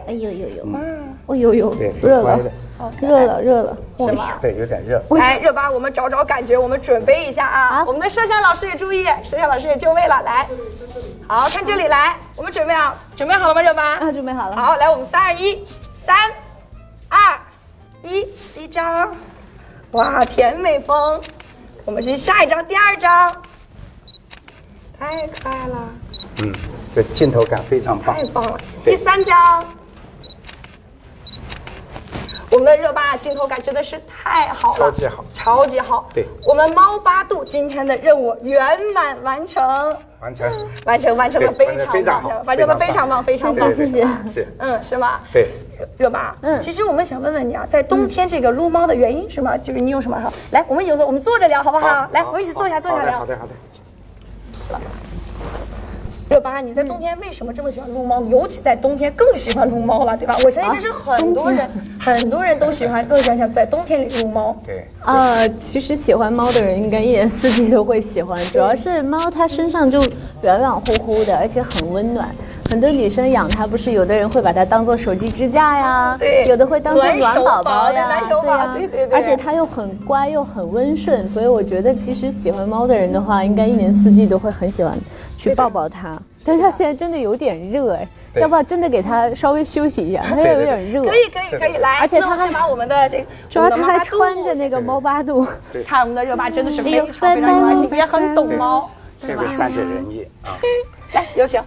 哎呦呦呦，哎呦呦，热了，热了，是吗？对，有点热。来，热巴，我们找找感觉，我们准备一下啊。我们的摄像老师也注意，摄像老师也就位了，来，好看这里来，我们准备好了吗？热巴？啊，准备好了。好，来，我们3、2、1，3、2、1，第一张，哇，甜美风。我们是下一张，第2张，太可爱了。这镜头感非常棒，太棒了。第3张。我们的热巴镜头感真的是太好了，超级好，超级好。对，我们猫八度今天的任务圆满完成，完成的非常棒，完成的非常棒，非常棒，谢谢。是，是吗？对，热巴，其实我们想问问你啊，在冬天这个撸猫的原因是吗？就是你有什么？来，我们坐着聊好不好？来，我们一起坐下聊。好的。热巴，你在冬天为什么这么喜欢撸猫？尤其在冬天更喜欢撸猫了，对吧？我相信这是很多人都喜欢，更喜欢在冬天里撸猫。对。其实喜欢猫的人应该一年四季都会喜欢，主要是猫它身上就软软乎乎的，而且很温暖。很多女生养它，不是有的人会把它当做手机支架呀，对，有的会当做暖宝宝呀，对，而且它又很乖又很温顺，所以我觉得其实喜欢猫的人的话，应该一年四季都会很喜欢去抱抱它。但它现在真的有点热哎，要不要真的给它稍微休息一下？它有点热。可以来，而且它还把我们的这个，主要它还穿着那个猫八度。看我们的热巴真的是非常有爱心，也很懂猫，这个善解人意啊。来，有请。